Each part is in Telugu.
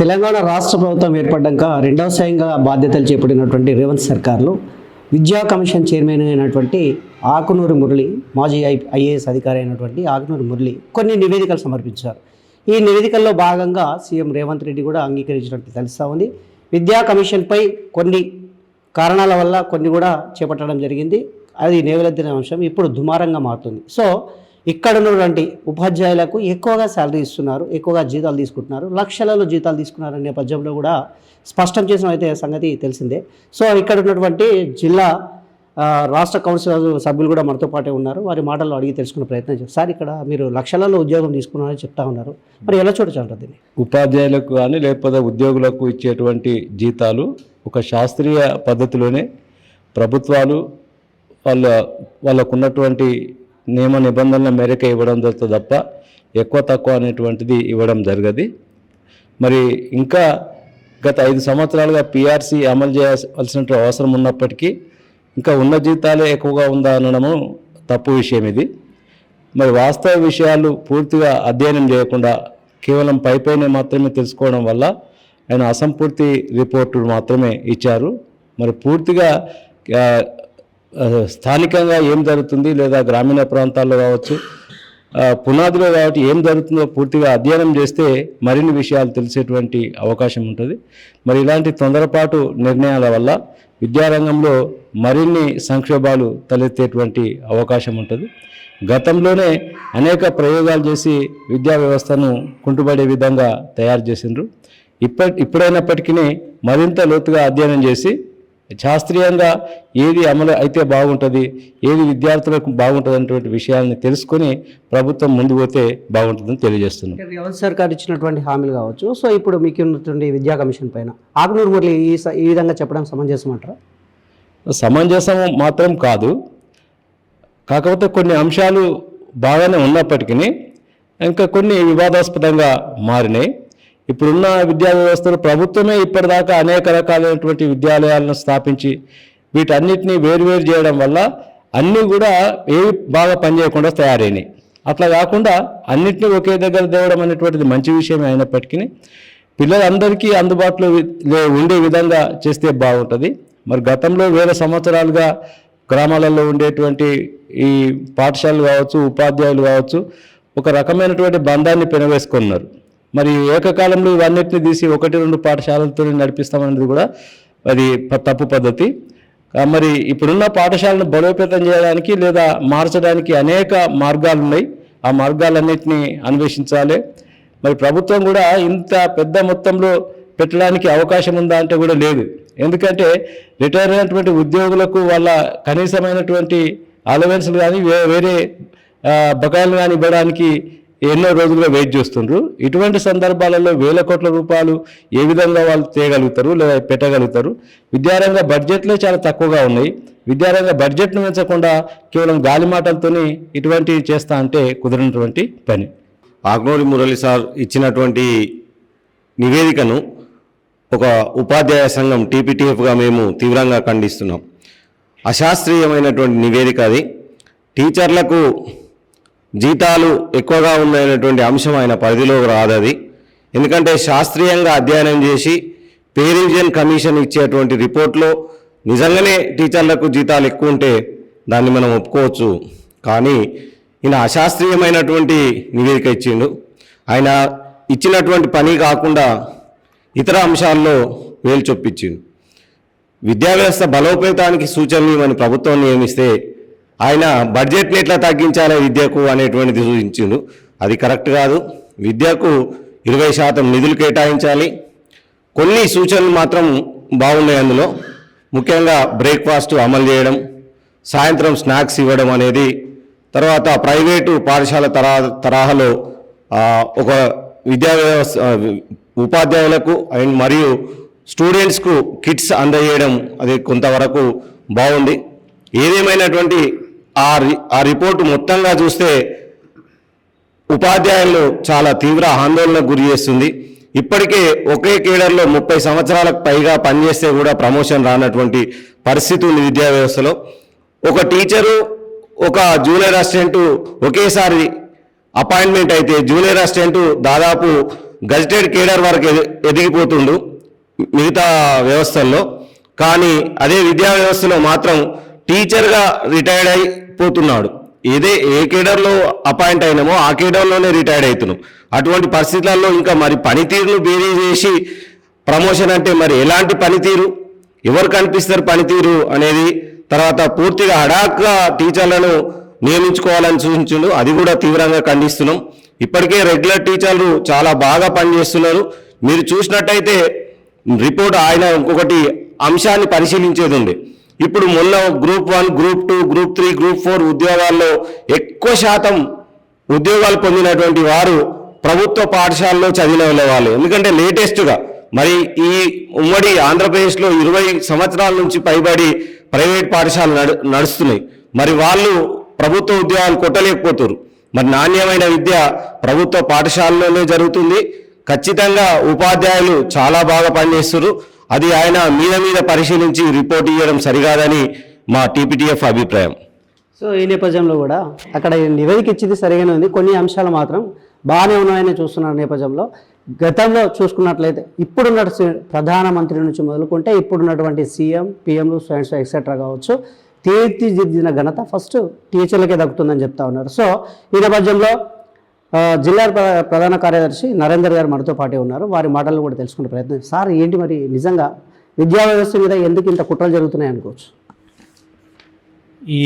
తెలంగాణ రాష్ట్ర ప్రభుత్వం ఏర్పడ్డాక రెండవసారిగా బాధ్యతలు చేపట్టినటువంటి రేవంత్ సర్కార్లో విద్యా కమిషన్ చైర్మన్ అయినటువంటి ఆకునూరి మురళి, మాజీ ఐఏఎస్ అధికారి అయినటువంటి ఆకునూరి మురళి కొన్ని నివేదికలు సమర్పించారు. ఈ నివేదికల్లో భాగంగా సీఎం రేవంత్ రెడ్డి కూడా అంగీకరించినట్టు తెలుస్తూ ఉంది. విద్యా కమిషన్పై కొన్ని కారణాల వల్ల కొన్ని కూడా చేపట్టడం జరిగింది. అది నేవలెత్తిన అంశం ఇప్పుడు దుమారంగా మారుతుంది. సో ఇక్కడ ఉన్నటువంటి ఉపాధ్యాయులకు ఎక్కువగా శాలరీ ఇస్తున్నారు, ఎక్కువగా జీతాలు తీసుకుంటున్నారు, లక్షలలో జీతాలు తీసుకున్నారనే నేపథ్యంలో కూడా స్పష్టం చేసిన అయితే సంగతి తెలిసిందే. సో ఇక్కడ ఉన్నటువంటి జిల్లా రాష్ట్ర కౌన్సిల్ సభ్యులు కూడా మనతో పాటే ఉన్నారు. వారి మాటల్లో అడిగి తెలుసుకునే ప్రయత్నం చేస్తారు. సార్, ఇక్కడ మీరు లక్షలలో ఉద్యోగం తీసుకున్నారని చెప్తా ఉన్నారు, మరి ఎలా చూడొచ్చు దీన్ని? ఉపాధ్యాయులకు కానీ లేకపోతే ఉద్యోగులకు ఇచ్చేటువంటి జీతాలు ఒక శాస్త్రీయ పద్ధతిలోనే ప్రభుత్వాలు వాళ్ళకున్నటువంటి నియమ నిబంధనల మేరకు ఇవ్వడం జరుగుతుంది తప్ప ఎక్కువ తక్కువ అనేటువంటిది ఇవ్వడం జరగదు. మరి ఇంకా గత 5 సంవత్సరాలుగా పిఆర్సీ అమలు చేయాల్సిన అవసరం ఉన్నప్పటికీ ఇంకా ఉన్న జీతాలే ఎక్కువగా ఉందా అనడము తప్పు విషయం ఇది. మరి వాస్తవ విషయాలు పూర్తిగా అధ్యయనం చేయకుండా కేవలం పైపైనే మాత్రమే తెలుసుకోవడం వల్ల ఆయన అసంపూర్తి రిపోర్టు మాత్రమే ఇచ్చారు. మరి పూర్తిగా స్థానికంగా ఏం జరుగుతుంది లేదా గ్రామీణ ప్రాంతాల్లో కావచ్చు, పునాదిలో కాబట్టి ఏం జరుగుతుందో పూర్తిగా అధ్యయనం చేస్తే మరిన్ని విషయాలు తెలిసేటువంటి అవకాశం ఉంటుంది. మరి ఇలాంటి తొందరపాటు నిర్ణయాల వల్ల విద్యారంగంలో మరిన్ని సంక్షోభాలు తలెత్తేటువంటి అవకాశం ఉంటుంది. గతంలోనే అనేక ప్రయోగాలు చేసి విద్యా వ్యవస్థను కుంటుపడే విధంగా తయారు చేసిండ్రు. ఇప్పుడైనప్పటికీ మరింత లోతుగా అధ్యయనం చేసి శాస్త్రీయంగా ఏది అమలు అయితే బాగుంటుంది, ఏది విద్యార్థులకు బాగుంటుంది అనేటువంటి విషయాన్ని తెలుసుకొని ప్రభుత్వం ముందు పోతే బాగుంటుందని తెలియజేస్తున్నాం. రేవంత్ సర్కార్ ఇచ్చినటువంటి హామీలు కావచ్చు, సో ఇప్పుడు మీకు ఉన్నటువంటి విద్యా కమిషన్ పైన ఆకునూరు మురళి ఈ విధంగా చెప్పడం సమంజసం అంటారా? సమంజసం మాత్రం కాదు, కాకపోతే కొన్ని అంశాలు బాగానే ఉన్నప్పటికీ ఇంకా కొన్ని వివాదాస్పదంగా మారినాయి. ఇప్పుడున్న విద్యా వ్యవస్థలో ప్రభుత్వమే ఇప్పటిదాకా అనేక రకాలైనటువంటి విద్యాలయాలను స్థాపించి వీటన్నిటినీ వేరువేరు చేయడం వల్ల అన్నీ కూడా ఏవి బాగా పనిచేయకుండా తయారైనాయి. అట్లా కాకుండా అన్నిటినీ ఒకే దగ్గర తేవడం అనేటువంటిది మంచి విషయమే అయినప్పటికీ పిల్లలందరికీ అందుబాటులో ఉండే విధంగా చేస్తే బాగుంటుంది. మరి గతంలో వేల సంవత్సరాలుగా గ్రామాలలో ఉండేటువంటి ఈ పాఠశాలలు కావచ్చు, ఉపాధ్యాయులు కావచ్చు, ఒక రకమైనటువంటి బంధాన్ని పెనవేసుకున్నారు. మరి ఏకకాలంలో ఇవన్నిటిని తీసి 1-2 పాఠశాలలతో నడిపిస్తామనేది కూడా అది తప్పు పద్ధతి. మరి ఇప్పుడున్న పాఠశాలను బలోపేతం చేయడానికి లేదా మార్చడానికి అనేక మార్గాలు ఉన్నాయి. ఆ మార్గాలన్నింటినీ అన్వేషించాలి. మరి ప్రభుత్వం కూడా ఇంత పెద్ద మొత్తంలో పెట్టడానికి అవకాశం ఉందా అంటే కూడా లేదు. ఎందుకంటే రిటైర్ అయినటువంటి ఉద్యోగులకు వాళ్ళ కనీసమైనటువంటి అలవెన్స్లు కానీ వేరే బకాయిలు కానీ ఇవ్వడానికి ఎన్నో రోజులుగా వెయిట్ చేస్తుండ్రు. ఇటువంటి సందర్భాలలో వేల కోట్ల రూపాయలు ఏ విధంగా వాళ్ళు తేయగలుగుతారు లేదా పెట్టగలుగుతారు? విద్యారంగ బడ్జెట్లే చాలా తక్కువగా ఉన్నాయి. విద్యారంగ బడ్జెట్ను పెంచకుండా కేవలం గాలి మాటలతోని ఇటువంటి చేస్తా అంటే కుదిరినటువంటి పని. ఆకునూరి మురళి సార్ ఇచ్చినటువంటి నివేదికను ఒక ఉపాధ్యాయ సంఘం టీపీటీఎఫ్గా మేము తీవ్రంగా ఖండిస్తున్నాం. అశాస్త్రీయమైనటువంటి నివేదిక అది. టీచర్లకు జీతాలు ఎక్కువగా ఉన్నాయనేటువంటి అంశం ఆయన పరిధిలో రాదది. ఎందుకంటే శాస్త్రీయంగా అధ్యయనం చేసి పే రివిజన్ కమిషన్ ఇచ్చేటువంటి రిపోర్ట్లో నిజంగానే టీచర్లకు జీతాలు ఎక్కువ ఉంటే దాన్ని మనం ఒప్పుకోవచ్చు. కానీ ఈయన అశాస్త్రీయమైనటువంటి నివేదిక ఇచ్చిండు. ఆయన ఇచ్చినటువంటి పని కాకుండా ఇతర అంశాల్లో వేలు చొప్పించిండు. విద్యా వ్యవస్థ బలోపేతానికి సూచనలు ఇవ్వని ప్రభుత్వం నియమిస్తే ఆయన బడ్జెట్ని ఎట్లా తగ్గించాలి విద్యకు అనేటువంటిది సూచించిండు. అది కరెక్ట్ కాదు. విద్యకు 20% నిధులు కేటాయించాలి. కొన్ని సూచనలు మాత్రం బాగున్నాయి అందులో. ముఖ్యంగా బ్రేక్ఫాస్ట్ అమలు చేయడం, సాయంత్రం స్నాక్స్ ఇవ్వడం అనేది, తర్వాత ప్రైవేటు పాఠశాల తరహాలో ఒక విద్యా వ్యవస్థ ఉపాధ్యాయులకు అండ్ మరియు స్టూడెంట్స్కు కిట్స్ అందజేయడం అది కొంతవరకు బాగుంది. ఏదేమైనటువంటి ఆ రిపోర్టు మొత్తంగా చూస్తే ఉపాధ్యాయులు చాలా తీవ్ర ఆందోళనకు గురి చేస్తుంది. ఇప్పటికే ఒకే కేడర్లో 30 సంవత్సరాలకు పైగా పనిచేస్తే కూడా ప్రమోషన్ రానటువంటి పరిస్థితి ఉంది విద్యా వ్యవస్థలో. ఒక టీచరు ఒక జూనియర్ అసిస్టెంట్ ఒకేసారి అపాయింట్మెంట్ అయితే జూనియర్ అసిస్టెంట్ దాదాపు గజిటెడ్ కేడర్ వరకు ఎదిగిపోతుండు మిగతా వ్యవస్థల్లో. కానీ అదే విద్యా వ్యవస్థలో మాత్రం టీచర్గా రిటైర్డ్ అయిపోతున్నాడు. ఏ కేడర్లో అపాయింట్ అయినామో ఆ కేడర్లోనే రిటైర్డ్ అవుతున్నాం. అటువంటి పరిస్థితులలో ఇంకా మరి పనితీరును బేరీ చేసి ప్రమోషన్ అంటే మరి ఎలాంటి పనితీరు, ఎవరు కనిపిస్తారు పనితీరు అనేది, తర్వాత పూర్తిగా హడాక్గా టీచర్లను నియమించుకోవాలని సూచించిండు. అది కూడా తీవ్రంగా ఖండిస్తున్నాం. ఇప్పటికే రెగ్యులర్ టీచర్లు చాలా బాగా పనిచేస్తున్నారు. మీరు చూసినట్టయితే రిపోర్ట్ ఆయన ఇంకొకటి అంశాన్ని పరిశీలించేది ఉంది. ఇప్పుడు మొన్న గ్రూప్ 1, గ్రూప్ 2, గ్రూప్ 3, గ్రూప్ 4 ఉద్యోగాల్లో ఎక్కువ శాతం ఉద్యోగాలు పొందినటువంటి వారు ప్రభుత్వ పాఠశాలలో చదివిన వాళ్ళు. ఎందుకంటే లేటెస్ట్గా మరి ఈ ఉమ్మడి ఆంధ్రప్రదేశ్లో 20 సంవత్సరాల నుంచి పైబడి ప్రైవేట్ పాఠశాలలు నడుస్తున్నాయి. మరి వాళ్ళు ప్రభుత్వ ఉద్యోగాలు కొట్టలేకపోతారు. మరి నాణ్యమైన విద్య ప్రభుత్వ పాఠశాలలోనే జరుగుతుంది. ఖచ్చితంగా ఉపాధ్యాయులు చాలా బాగా పనిచేస్తారు. అది ఆయన మీద పరిశీలించి రిపోర్ట్ ఇవ్వడం సరికాదని మా టీపీటీఎఫ్ అభిప్రాయం. సో ఈ నేపథ్యంలో కూడా అక్కడ నివేదిక ఇచ్చింది సరిగానే ఉంది, కొన్ని అంశాలు మాత్రం బాగానే ఉన్నాయని చూస్తున్న నేపథ్యంలో గతంలో చూసుకున్నట్లయితే ఇప్పుడున్న ప్రధానమంత్రి నుంచి మొదలుకుంటే ఇప్పుడున్నటువంటి సీఎం, పిఎంలు, స్టూడెంట్స్ ఎక్సెట్రా కావచ్చు, తీర్చిదిద్దిన ఘనత ఫస్ట్ టీచర్లకే దక్కుతుందని చెప్తా ఉన్నారు. సో ఈ నేపథ్యంలో జిల్లా ప్రధాన కార్యదర్శి నరేందర్ గారు మనతో పాటే ఉన్నారు. వారి మాటలను కూడా తెలుసుకునే ప్రయత్నం. సార్, ఏంటి మరి నిజంగా విద్యా వ్యవస్థ మీద ఎందుకు ఇంత కుట్రలు జరుగుతున్నాయి అనుకోవచ్చు? ఈ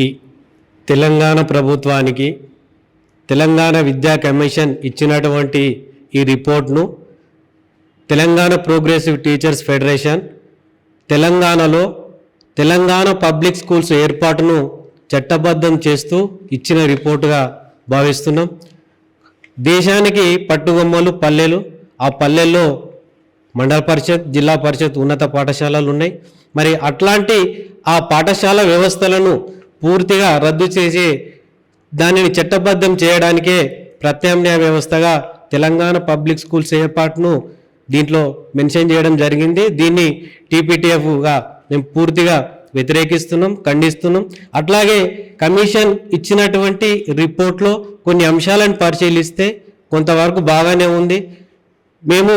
తెలంగాణ ప్రభుత్వానికి తెలంగాణ విద్యా కమిషన్ ఇచ్చినటువంటి ఈ రిపోర్ట్ను తెలంగాణ ప్రోగ్రెసివ్ టీచర్స్ ఫెడరేషన్ తెలంగాణలో తెలంగాణ పబ్లిక్ స్కూల్స్ ఏర్పాటును చట్టబద్ధం చేస్తూ ఇచ్చిన రిపోర్టుగా భావిస్తున్నాం. దేశానికి పట్టుగొమ్మలు పల్లెలు, ఆ పల్లెల్లో మండల పరిషత్, జిల్లా పరిషత్, ఉన్నత పాఠశాలలు ఉన్నాయి. మరి అట్లాంటి ఆ పాఠశాల వ్యవస్థలను పూర్తిగా రద్దు చేసి దానిని చట్టబద్ధం చేయడానికే ప్రత్యామ్నాయ వ్యవస్థగా తెలంగాణ పబ్లిక్ స్కూల్స్ ఏర్పాటును దీంట్లో మెన్షన్ చేయడం జరిగింది. దీన్ని టీపీటీఎఫ్గా మేము పూర్తిగా వ్యతిరేకిస్తున్నాం, ఖండిస్తున్నాం. అట్లాగే కమిషన్ ఇచ్చినటువంటి రిపోర్ట్లో కొన్ని అంశాలను పరిశీలిస్తే కొంతవరకు బాగానే ఉంది. మేము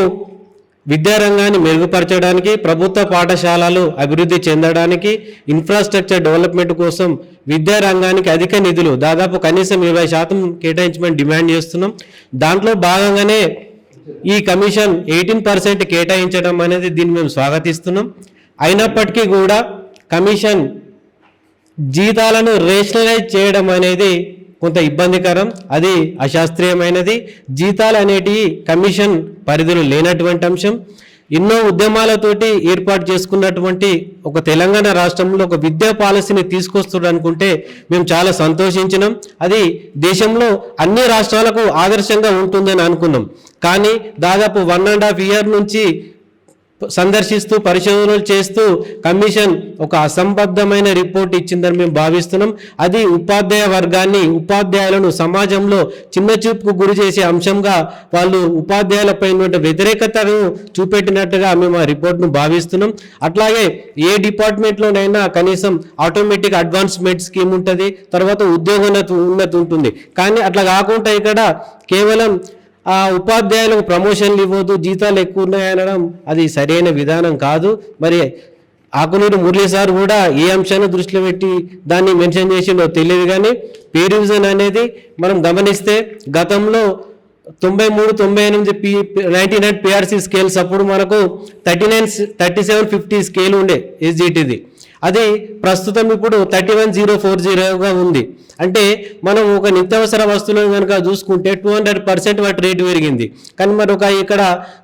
విద్యారంగాన్ని మెరుగుపరచడానికి, ప్రభుత్వ పాఠశాలలు అభివృద్ధి చెందడానికి, ఇన్ఫ్రాస్ట్రక్చర్ డెవలప్మెంట్ కోసం విద్యారంగానికి అధిక నిధులు దాదాపు కనీసం 20% కేటాయించమని డిమాండ్ చేస్తున్నాం. దాంట్లో భాగంగానే ఈ కమిషన్ 18% కేటాయించడం అనేది దీన్ని మేము స్వాగతిస్తున్నాం. అయినప్పటికీ కూడా కమిషన్ జీతాలను రేషనలైజ్ చేయడం అనేది కొంత ఇబ్బందికరం, అది అశాస్త్రీయమైనది. జీతాలు అనేటివి కమిషన్ పరిధిలో లేనటువంటి అంశం. ఎన్నో ఉద్యమాలతోటి ఏర్పాటు చేసుకున్నటువంటి ఒక తెలంగాణ రాష్ట్రంలో ఒక విద్యా పాలసీని తీసుకొస్తున్నారు అనుకుంటే మేము చాలా సంతోషించినాం. అది దేశంలో అన్ని రాష్ట్రాలకు ఆదర్శంగా ఉంటుందని అనుకున్నాం. కానీ దాదాపు 1.5 year నుంచి సందర్శిస్తూ పరిశోధనలు చేస్తూ కమిషన్ ఒక అసంబద్ధమైన రిపోర్ట్ ఇచ్చిందని మేము భావిస్తున్నాం. అది ఉపాధ్యాయ వర్గాన్ని, ఉపాధ్యాయులను సమాజంలో చిన్న చూపుకు గురి చేసే అంశంగా వాళ్ళు ఉపాధ్యాయులపై వ్యతిరేకతను చూపెట్టినట్టుగా మేము ఆ రిపోర్ట్ను భావిస్తున్నాం. అట్లాగే ఏ డిపార్ట్మెంట్లోనైనా కనీసం ఆటోమేటిక్ అడ్వాన్స్మెంట్ స్కీమ్ ఉంటుంది, తర్వాత ఉద్యోగోన్నతి ఉంటుంది. కానీ అట్లా కాకుండా ఇక్కడ కేవలం ఆ ఉపాధ్యాయులకు ప్రమోషన్లు ఇవ్వద్దు, జీతాలు ఎక్కువ ఉన్నాయనడం అది సరైన విధానం కాదు. మరి ఆకునూరి మురళీ సార్ కూడా ఏ అంశాన్ని దృష్టిలో పెట్టి దాన్ని మెన్షన్ చేసిండో తెలియదు. కానీ పే రివిజన్ అనేది మనం గమనిస్తే గతంలో 93, 98 99 పిఆర్సీ స్కేల్స్ అప్పుడు మనకు 3750 స్కేల్ ఉండే ఎస్జిటిది. అది ప్రస్తుతం ఇప్పుడు 31040గా ఉంది. అంటే మనం ఒక నిత్యావసర వస్తువులను కనుక చూసుకుంటే 200% వాటి రేటు పెరిగింది. కానీ మరి ఇక్కడ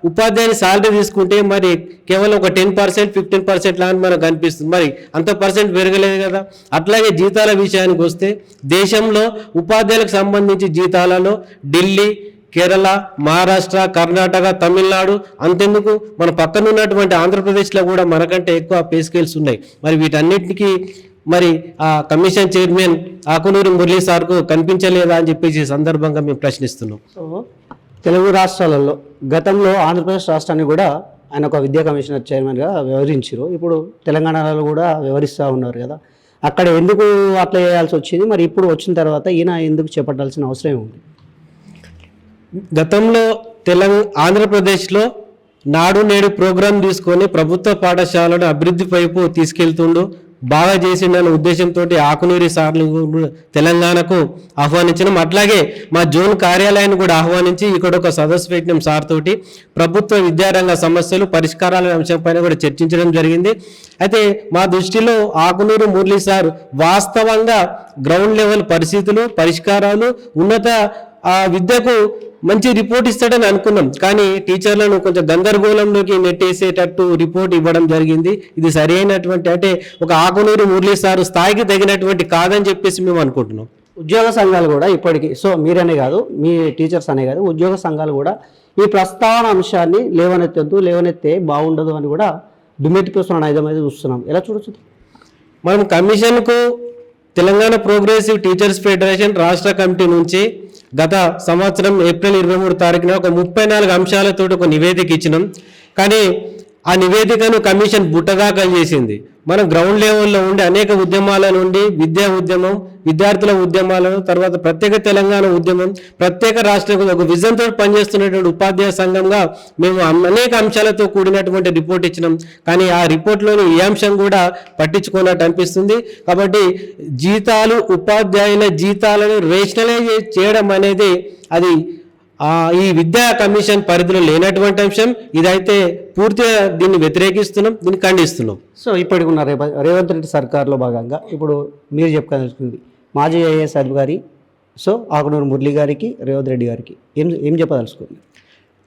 ఉపాధ్యాయుని శాలరీ తీసుకుంటే మరి కేవలం ఒక 10%, 15% లాగా మనకు కనిపిస్తుంది. మరి అంత పర్సెంట్ పెరగలేదు కదా. అట్లాగే జీతాల విషయానికి వస్తే దేశంలో ఉపాధ్యాయులకు సంబంధించి జీతాలలో ఢిల్లీ, కేరళ, మహారాష్ట్ర, కర్ణాటక, తమిళనాడు, అంతెందుకు మన పక్కన ఉన్నటువంటి ఆంధ్రప్రదేశ్లో కూడా మనకంటే ఎక్కువ పే స్కేల్స్ ఉన్నాయి. మరి వీటన్నిటికీ మరి ఆ కమిషన్ చైర్మన్ ఆకునూరి మురళీ సార్కు కనిపించలేదా అని చెప్పేసి సందర్భంగా మేము ప్రశ్నిస్తున్నాం. సో తెలుగు రాష్ట్రాలలో గతంలో ఆంధ్రప్రదేశ్ రాష్ట్రాన్ని కూడా ఆయన ఒక విద్యా కమిషనర్ చైర్మన్గా వ్యవహరించారు. ఇప్పుడు తెలంగాణలో కూడా వ్యవహరిస్తూ ఉన్నారు కదా. అక్కడ ఎందుకు అట్లా చేయాల్సి వచ్చింది? మరి ఇప్పుడు వచ్చిన తర్వాత ఈయన ఎందుకు చేపట్టాల్సిన అవసరం ఉంది? గతంలో ఆంధ్రప్రదేశ్లో నాడు నేడు ప్రోగ్రాం తీసుకొని ప్రభుత్వ పాఠశాలను అభివృద్ధి వైపు తీసుకెళ్తుండు, బాగా చేసిండన్న ఉద్దేశంతో ఆకునూరి సార్లు తెలంగాణకు ఆహ్వానించడం, అట్లాగే మా జోన్ కార్యాలయాన్ని కూడా ఆహ్వానించి ఇక్కడ ఒక సదస్సు పెట్టినాం సార్ తోటి. ప్రభుత్వ విద్యారంగ సమస్యలు పరిష్కారాల అంశంపైన కూడా చర్చించడం జరిగింది. అయితే మా దృష్టిలో ఆకునూరు మురళి సార్ వాస్తవంగా గ్రౌండ్ లెవెల్ పరిస్థితులు, పరిష్కారాలు, ఉన్నత విద్యకు మంచి రిపోర్ట్ ఇస్తాడని అనుకున్నాం. కానీ టీచర్లను కొంచెం గందరగోళంలోకి నెట్టేసేటట్టు రిపోర్ట్ ఇవ్వడం జరిగింది. ఇది సరైనటువంటి, అంటే ఒక ఆకునూరు మురళి సార్ స్థాయికి తగినటువంటి కాదని చెప్పేసి మేము అనుకుంటున్నాం. ఉద్యోగ సంఘాలు కూడా ఇప్పటికీ, సో మీరనే కాదు, మీ టీచర్స్ అనే కాదు, ఉద్యోగ సంఘాలు కూడా ఈ ప్రస్తావన అంశాన్ని లేవనెత్తే బాగుండదు అని కూడా దుమ్మెత్తిపోస్తున్న ఐదమైతే చూస్తున్నాం. ఎలా చూడొచ్చు? మనం కమిషన్కు తెలంగాణ ప్రోగ్రెసివ్ టీచర్స్ ఫెడరేషన్ రాష్ట్ర కమిటీ నుంచి గత సంవత్సరం ఏప్రిల్ 23 తారీఖున ఒక 34 అంశాలతో ఒక నివేదిక ఇచ్చినాం. కానీ ఆ నివేదికను కమిషన్ బుట్టదాఖలు చేసింది. మనం గ్రౌండ్ లెవెల్లో ఉండి అనేక ఉద్యమాల నుండి విద్యా ఉద్యమం, విద్యార్థుల ఉద్యమాలను, తర్వాత ప్రత్యేక తెలంగాణ ఉద్యమం, ప్రత్యేక రాష్ట్ర ఒక విజన్తో పనిచేస్తున్నటువంటి ఉపాధ్యాయ సంఘంగా మేము అనేక అంశాలతో కూడినటువంటి రిపోర్ట్ ఇచ్చినాం. కానీ ఆ రిపోర్ట్లోని ఏ అంశం కూడా పట్టించుకున్నట్టు అనిపిస్తుంది. కాబట్టి జీతాలు, ఉపాధ్యాయుల జీతాలను రేషనలైజ్ చేయడం అనేది అది ఈ విద్యా కమిషన్ పరిధిలో లేనటువంటి అంశం. ఇదైతే పూర్తిగా దీన్ని వ్యతిరేకిస్తున్నాం, దీన్ని ఖండిస్తున్నాం. సో ఇప్పటికి ఉన్న రేవంత్ రెడ్డి సర్కార్లో భాగంగా ఇప్పుడు మీరు చెప్పదలుచుకుంది మాజీ ఐఏఎస్ అధికారి, సో ఆకునూరు మురళి గారికి, రేవంత్ రెడ్డి గారికి ఏం చెప్పదలుచుకుంది?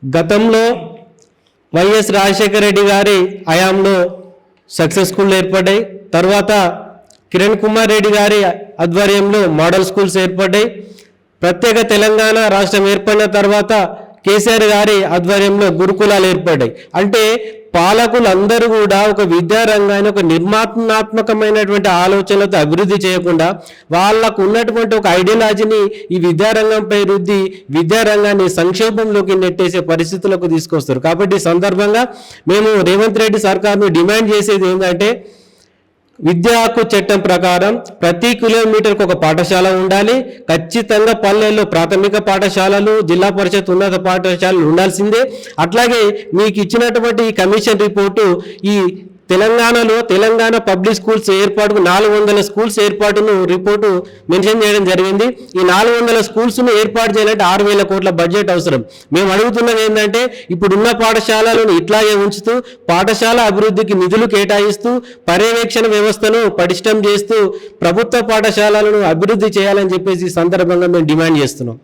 గతంలో వైఎస్ రాజశేఖర రెడ్డి గారి హయాంలో సక్సెస్ స్కూళ్ళు ఏర్పడ్డాయి. తర్వాత కిరణ్ కుమార్ రెడ్డి గారి ఆధ్వర్యంలో మోడల్ స్కూల్స్ ఏర్పడ్డాయి. ప్రత్యేక తెలంగాణ రాష్ట్రం ఏర్పడిన తర్వాత కేసీఆర్ గారి ఆధ్వర్యంలో గురుకులాలు ఏర్పడ్డాయి. అంటే పాలకులందరూ కూడా ఒక విద్యారంగాన్ని ఒక నిర్మాణాత్మకమైనటువంటి ఆలోచనలతో అభివృద్ధి చేయకుండా వాళ్ళకు ఉన్నటువంటి ఒక ఐడియాలజీని ఈ విద్యారంగంపై రుద్ది విద్యారంగాన్ని సంక్షోభంలోకి నెట్టేసే పరిస్థితులకు తీసుకొస్తారు. కాబట్టి ఈ సందర్భంగా మేము రేవంత్ రెడ్డి సర్కార్ను డిమాండ్ చేసేది ఏంటంటే, విద్యా హక్కు చట్టం ప్రకారం ప్రతి కిలోమీటర్కు ఒక పాఠశాల ఉండాలి. ఖచ్చితంగా పల్లెల్లో ప్రాథమిక పాఠశాలలు, జిల్లా పరిషత్ ఉన్నత పాఠశాలలు ఉండాల్సిందే. అట్లాగే మీకు ఇచ్చినటువంటి ఈ కమిషన్ రిపోర్టు ఈ తెలంగాణలో తెలంగాణ పబ్లిక్ స్కూల్స్ ఏర్పాటుకు 400 స్కూల్స్ ఏర్పాటును రిపోర్టు మెన్షన్ చేయడం జరిగింది. ఈ 400 స్కూల్స్ను ఏర్పాటు చేయాలంటే 6,000 కోట్ల బడ్జెట్ అవసరం. మేము అడుగుతున్నది ఏంటంటే, ఇప్పుడున్న పాఠశాలలను ఇట్లాగే ఉంచుతూ పాఠశాల అభివృద్ధికి నిధులు కేటాయిస్తూ పర్యవేక్షణ వ్యవస్థను పటిష్టం చేస్తూ ప్రభుత్వ పాఠశాలలను అభివృద్ధి చేయాలని చెప్పేసి ఈ సందర్భంగా మేము డిమాండ్ చేస్తున్నాం.